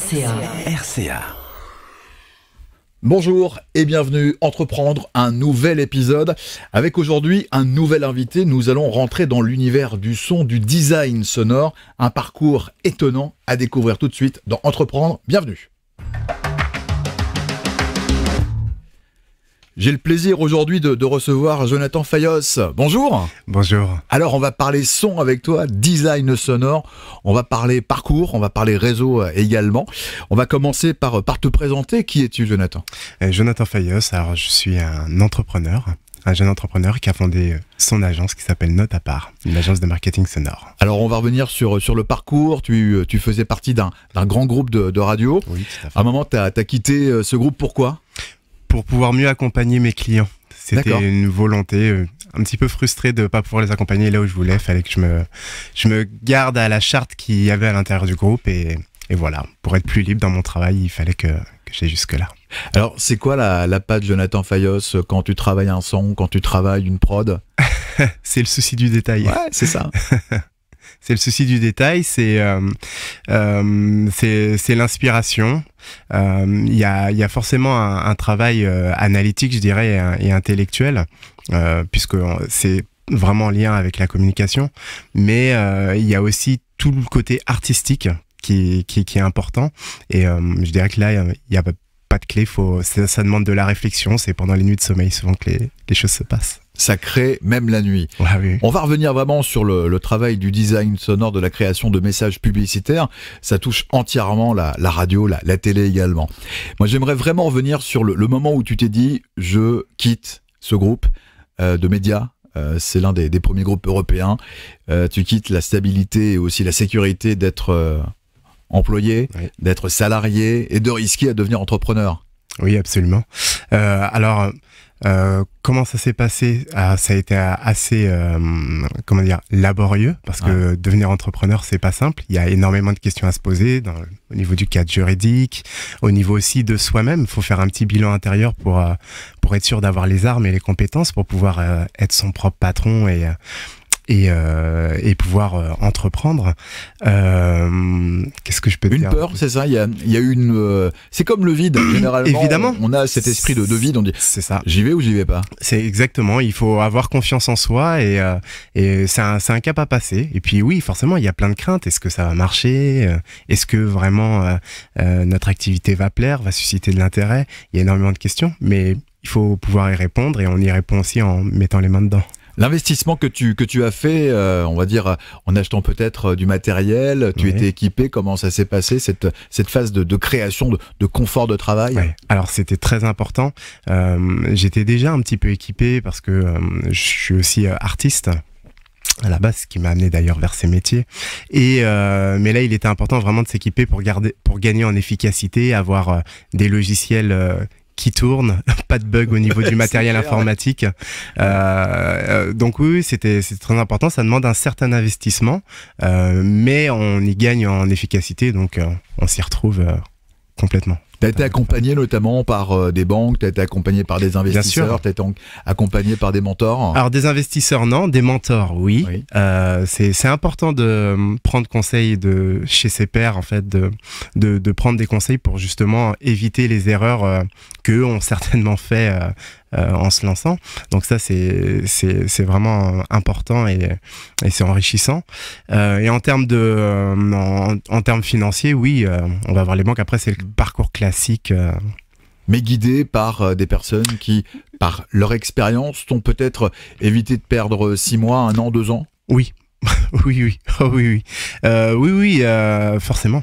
RCA. RCA. Bonjour et bienvenue Entreprendre, un nouvel épisode avec aujourd'hui un nouvel invité. Nous allons rentrer dans l'univers du son, du design sonore, un parcours étonnant à découvrir tout de suite dans Entreprendre. Bienvenue. J'ai le plaisir aujourd'hui de recevoir Jonathan Fayos. Bonjour. Bonjour. Alors on va parler son avec toi, design sonore, on va parler parcours, on va parler réseau également. On va commencer par te présenter. Qui es-tu, Jonathan ? Jonathan Fayos, alors je suis un jeune entrepreneur qui a fondé son agence qui s'appelle Note à part, une agence de marketing sonore. Alors on va revenir sur le parcours. Tu faisais partie d'un grand groupe de radio. Oui, tout à fait. À un moment, tu as quitté ce groupe, pourquoi ? Pour pouvoir mieux accompagner mes clients. C'était D'accord. une volonté un petit peu frustrée de ne pas pouvoir les accompagner là où je voulais. Il fallait que je me garde à la charte qu'il y avait à l'intérieur du groupe et voilà. Pour être plus libre dans mon travail, il fallait que j'aille jusque-là. Alors c'est quoi la patte Jonathan Fayos quand tu travailles un son, quand tu travailles une prod ? C'est le souci du détail. Ouais, c'est ça. C'est le souci du détail, c'est l'inspiration. Il y a forcément un travail analytique, je dirais, et intellectuel, puisque c'est vraiment en lien avec la communication. Mais il y a aussi tout le côté artistique qui est important. Et je dirais que là, il n'y a pas de clé. Ça demande de la réflexion. C'est pendant les nuits de sommeil souvent que les choses se passent. Ça crée même la nuit. Ouais, oui. On va revenir vraiment sur le travail du design sonore, de la création de messages publicitaires. Ça touche entièrement la radio, la télé également. Moi, j'aimerais vraiment revenir sur le moment où tu t'es dit « je quitte ce groupe de médias ». C'est l'un des premiers groupes européens. Tu quittes la stabilité et aussi la sécurité d'être employé, Oui. d'être salarié et de risquer à devenir entrepreneur. Oui, absolument. Comment ça s'est passé ? Ça a été assez, laborieux, parce que devenir entrepreneur, c'est pas simple. Il y a énormément de questions à se poser au niveau du cadre juridique, au niveau aussi de soi-même. Il faut faire un petit bilan intérieur pour être sûr d'avoir les armes et les compétences pour pouvoir être son propre patron et pouvoir entreprendre. Qu'est-ce que je peux dire ? Une peur, c'est ça. Il y a une. C'est comme le vide. Généralement, Évidemment. on a cet esprit de vide. On dit C'est ça. j'y vais ou j'y vais pas. C'est exactement. Il faut avoir confiance en soi et c'est un cap à passer. Et puis oui, forcément, il y a plein de craintes. Est-ce que ça va marcher ? Est-ce que vraiment notre activité va plaire, va susciter de l'intérêt ? Il y a énormément de questions, mais il faut pouvoir y répondre et on y répond aussi en mettant les mains dedans. L'investissement que tu as fait, on va dire, en achetant peut-être du matériel, tu Oui. étais équipé, comment ça s'est passé, cette phase de création, de confort de travail ? Ouais. Alors c'était très important. J'étais déjà un petit peu équipé parce que je suis aussi artiste à la base, ce qui m'a amené d'ailleurs vers ces métiers. Mais là, il était important vraiment de s'équiper pour gagner en efficacité, avoir des logiciels qui tourne, pas de bug au niveau du matériel informatique. Donc oui, c'était très important. Ça demande un certain investissement, mais on y gagne en efficacité, donc on s'y retrouve complètement. Tu as été accompagné notamment par des banques, tu as été accompagné par des investisseurs, tu as été accompagné par des mentors. Alors des investisseurs, non, des mentors, oui. Oui. C'est important de prendre conseil chez ses pairs, en fait, de prendre des conseils pour justement éviter les erreurs qu'eux ont certainement fait en se lançant. Donc ça, c'est vraiment important et c'est enrichissant. Et en termes en termes financiers, oui, on va voir les banques. Après, c'est le parcours classique. Mais guidé par des personnes qui, par leur expérience, t'ont peut-être évité de perdre 6 mois, 1 an, 2 ans ? Oui, oui, oh, oui, forcément.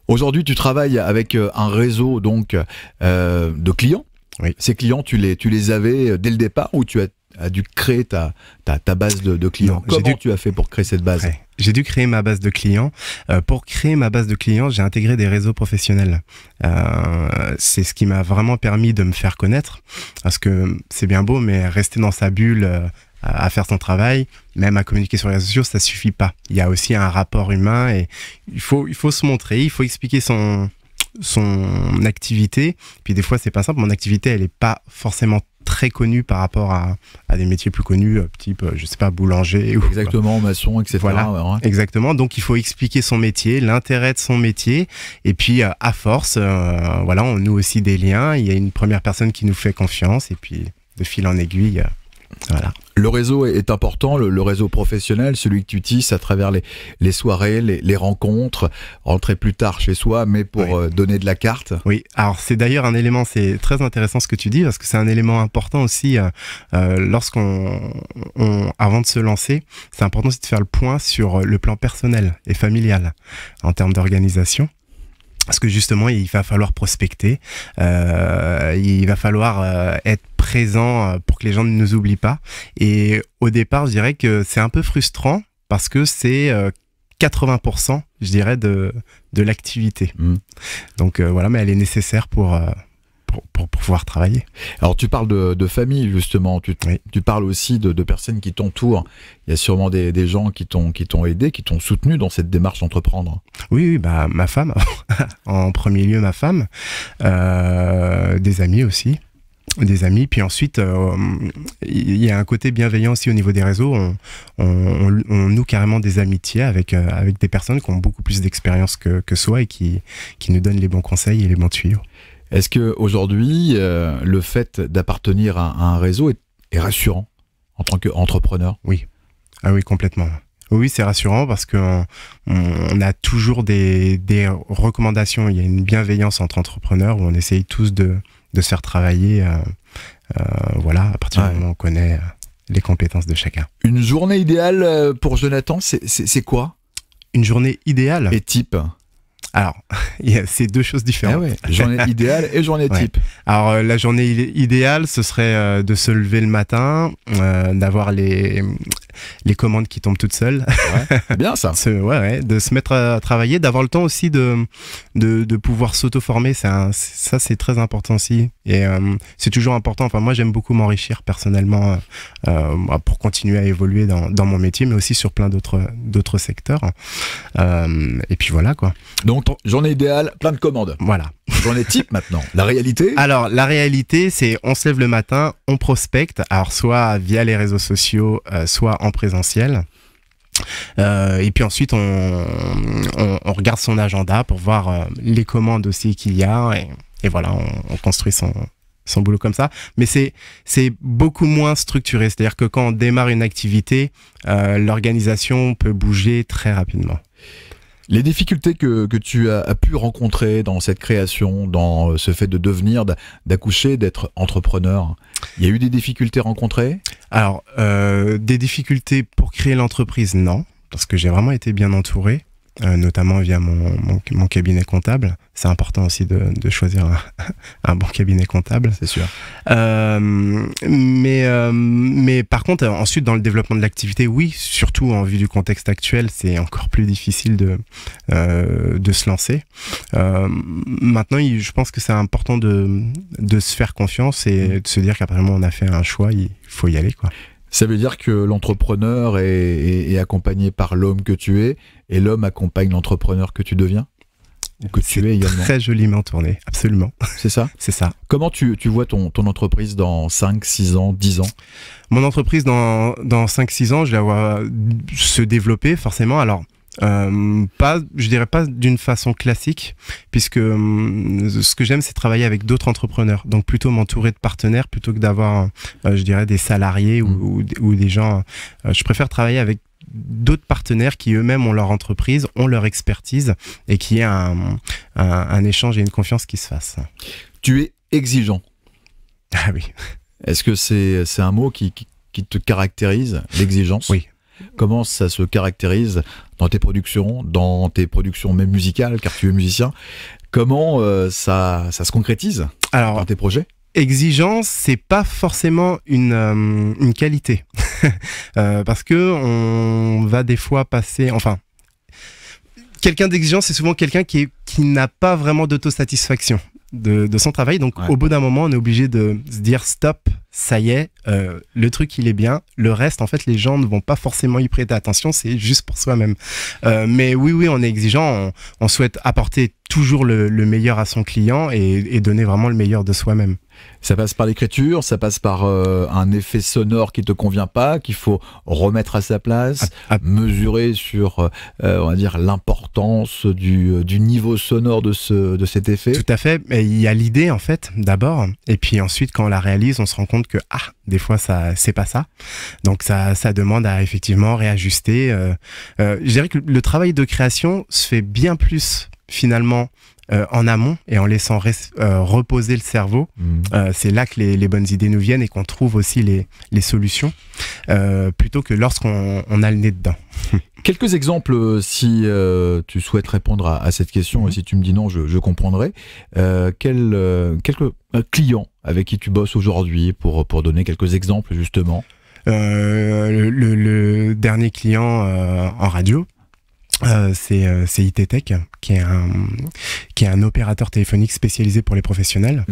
Aujourd'hui, tu travailles avec un réseau donc de clients. Oui. Ces clients, tu les avais dès le départ ou tu as dû créer ta base de clients ? Non, Comment tu as fait pour créer cette base ? Ouais. J'ai dû créer ma base de clients. Pour créer ma base de clients, j'ai intégré des réseaux professionnels. C'est ce qui m'a vraiment permis de me faire connaître. Parce que c'est bien beau, mais rester dans sa bulle à faire son travail, même à communiquer sur les réseaux sociaux, ça suffit pas. Il y a aussi un rapport humain et il faut se montrer, il faut expliquer son activité. Puis des fois, c'est pas simple. Mon activité, elle est pas forcément très connue par rapport à des métiers plus connus, type, je sais pas, boulanger. Ou, exactement, maçon, etc. Voilà, ouais. exactement. Donc, il faut expliquer son métier, l'intérêt de son métier. Et puis, à force, voilà, on noue aussi des liens. Il y a une première personne qui nous fait confiance. Et puis, de fil en aiguille, voilà. Le réseau est important, le réseau professionnel, celui que tu tisses à travers les soirées, les rencontres, rentrer plus tard chez soi, mais pour donner de la carte. Oui, alors c'est d'ailleurs un élément, c'est très intéressant ce que tu dis, parce que c'est un élément important aussi, avant de se lancer, c'est important aussi de faire le point sur le plan personnel et familial, en termes d'organisation. Parce que justement, il va falloir prospecter, il va falloir être présent pour que les gens ne nous oublient pas. Et au départ, je dirais que c'est un peu frustrant parce que c'est 80%, je dirais, de l'activité. Donc voilà, mais elle est nécessaire pour pouvoir travailler. Alors tu parles de famille justement, tu parles aussi de personnes qui t'entourent. Il y a sûrement des gens qui t'ont aidé, qui t'ont soutenu dans cette démarche d'entreprendre. Oui, bah ma femme, en premier lieu ma femme, des amis aussi. Des amis, puis ensuite il y a un côté bienveillant aussi au niveau des réseaux. On noue carrément des amitiés avec des personnes qui ont beaucoup plus d'expérience que soi et qui nous donnent les bons conseils et les bons tuyaux. Est-ce qu'aujourd'hui, le fait d'appartenir à un réseau est rassurant en tant qu'entrepreneur? Oui, ah oui, complètement. Oui, c'est rassurant parce qu'on a toujours des recommandations. Il y a une bienveillance entre entrepreneurs où on essaye tous de se faire travailler, voilà, à partir du moment où on connaît les compétences de chacun. Une journée idéale pour Jonathan, c'est quoi? Une journée idéale? Et type? Alors, c'est deux choses différentes. Ah ouais, journée idéale et journée type. Alors, la journée idéale, ce serait de se lever le matin, d'avoir les commandes qui tombent toutes seules. Ouais, bien ça. De se mettre à travailler, d'avoir le temps aussi de pouvoir s'auto-former. Ça, c'est très important aussi. Et c'est toujours important. Enfin, moi, j'aime beaucoup m'enrichir personnellement pour continuer à évoluer dans mon métier, mais aussi sur plein d'autres secteurs. Et puis voilà, quoi. Donc, journée idéale, plein de commandes. Voilà. Journée type maintenant. La réalité? Alors, la réalité, c'est on se lève le matin, on prospecte, alors soit via les réseaux sociaux, soit en présentiel. Et puis ensuite, on regarde son agenda pour voir les commandes aussi qu'il y a. Et voilà, on construit son boulot comme ça. Mais c'est beaucoup moins structuré. C'est-à-dire que quand on démarre une activité, l'organisation peut bouger très rapidement. Les difficultés que tu as pu rencontrer dans cette création, dans ce fait de devenir, d'accoucher, d'être entrepreneur, il y a eu des difficultés rencontrées? Alors, des difficultés pour créer l'entreprise, non, parce que j'ai vraiment été bien entouré, notamment via mon cabinet comptable. C'est important aussi de choisir un bon cabinet comptable. C'est sûr. Mais par contre, ensuite, dans le développement de l'activité, oui, surtout en vue du contexte actuel, c'est encore plus difficile de se lancer. Maintenant, je pense que c'est important de se faire confiance et de se dire qu'après on a fait un choix, il faut y aller, quoi. Ça veut dire que l'entrepreneur est accompagné par l'homme que tu es et l'homme accompagne l'entrepreneur que tu deviens? Ou que tu es également? Très joliment tourné, absolument. C'est ça? C'est ça. Comment tu vois ton entreprise dans 5, 6 ans, 10 ans? Mon entreprise dans 5-6 ans, je la vois se développer forcément. Alors, je dirais pas d'une façon classique, puisque ce que j'aime, c'est travailler avec d'autres entrepreneurs. Donc plutôt m'entourer de partenaires plutôt que d'avoir, je dirais, des salariés ou des gens. Je préfère travailler avec d'autres partenaires qui eux-mêmes ont leur entreprise, ont leur expertise et qui ait un échange et une confiance qui se fasse. Tu es exigeant. Ah oui. Est-ce que c'est un mot qui te caractérise, l'exigence? Oui. Comment ça se caractérise dans tes productions même musicales, car tu es musicien? Comment ça se concrétise dans tes projets? Exigence, c'est pas forcément une qualité. Parce que on va des fois passer... Enfin, quelqu'un d'exigeant, c'est souvent quelqu'un qui n'a pas vraiment d'autosatisfaction. de son travail. Donc au bout d'un moment, on est obligé de se dire stop, ça y est, le truc il est bien. Le reste, en fait, les gens ne vont pas forcément y prêter attention, c'est juste pour soi-même. Mais oui, on est exigeant, on souhaite apporter toujours le meilleur à son client et donner vraiment le meilleur de soi-même. Ça passe par l'écriture, ça passe par un effet sonore qui te convient pas, qu'il faut remettre à sa place, mesurer sur, on va dire, l'importance du niveau sonore de cet effet. Tout à fait. Et il y a l'idée, en fait, d'abord, et puis ensuite, quand on la réalise, on se rend compte que, des fois, c'est pas ça. Donc, ça demande à effectivement réajuster. Je dirais que le travail de création se fait bien plus, finalement, en amont et en laissant reposer le cerveau. C'est là que les bonnes idées nous viennent et qu'on trouve aussi les solutions, plutôt que lorsqu'on a le nez dedans. Quelques exemples, si tu souhaites répondre à cette question, et si tu me dis non, je comprendrai. Quelques clients avec qui tu bosses aujourd'hui pour donner quelques exemples, justement. Le dernier client en radio, c'est ITTech, qui est un opérateur téléphonique spécialisé pour les professionnels,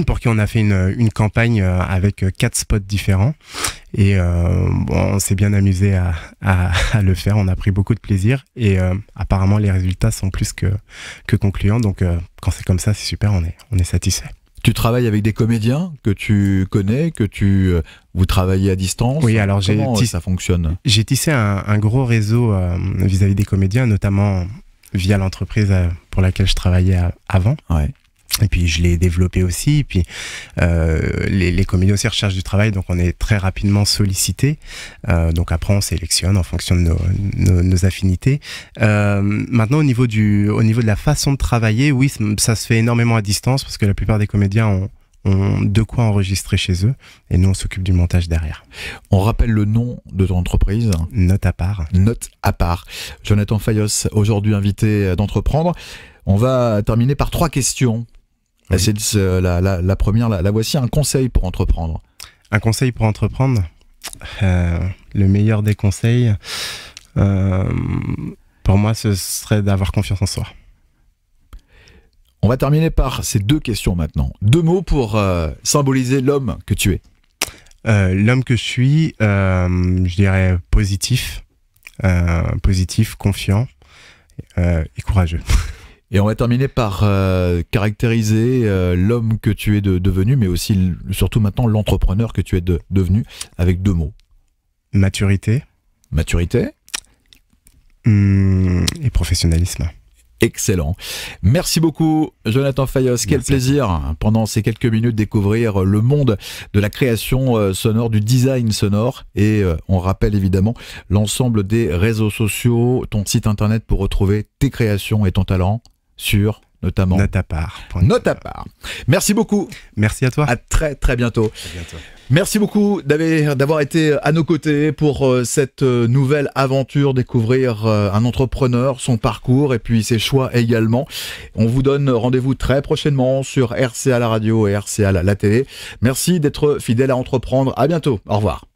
pour qui on a fait une campagne avec 4 spots différents. Et on s'est bien amusé à le faire, on a pris beaucoup de plaisir et apparemment les résultats sont plus que concluants. Donc quand c'est comme ça, c'est super, on est satisfait. Tu travailles avec des comédiens que tu connais, vous travaillez à distance? Oui, alors comment ça fonctionne? J'ai tissé un gros réseau vis-à-vis des comédiens, notamment via l'entreprise pour laquelle je travaillais avant. Ouais. Et puis je l'ai développé aussi. Et puis les comédiens aussi recherchent du travail, donc on est très rapidement sollicité. Donc après on sélectionne en fonction de nos affinités. Maintenant au niveau de la façon de travailler, oui, ça se fait énormément à distance parce que la plupart des comédiens ont de quoi enregistrer chez eux et nous on s'occupe du montage derrière. On rappelle le nom de ton entreprise? Note à part. Note à part. Jonathan Fayos, aujourd'hui invité d'Entreprendre. On va terminer par 3 questions. Oui. C'est la première, la voici. Un conseil pour entreprendre. Un conseil pour entreprendre, le meilleur des conseils, pour moi, ce serait d'avoir confiance en soi. On va terminer par ces 2 questions maintenant. 2 mots pour symboliser l'homme que tu es. L'homme que je suis, je dirais positif, confiant et courageux. Et on va terminer par caractériser l'homme que tu es devenu, mais aussi, surtout maintenant, l'entrepreneur que tu es devenu, avec 2 mots. Maturité. Maturité. Et professionnalisme. Excellent. Merci beaucoup, Jonathan Fayos. Quel plaisir, pendant ces quelques minutes, découvrir le monde de la création sonore, du design sonore. Et on rappelle évidemment l'ensemble des réseaux sociaux, ton site internet pour retrouver tes créations et ton talent sur notamment Note à part. Note à part. Merci beaucoup. Merci à toi. À très très bientôt. À bientôt. Merci beaucoup d'avoir été à nos côtés pour cette nouvelle aventure, découvrir un entrepreneur, son parcours et puis ses choix également. On vous donne rendez-vous très prochainement sur RCA la radio et RCA la télé. Merci d'être fidèle à Entreprendre. À bientôt. Au revoir.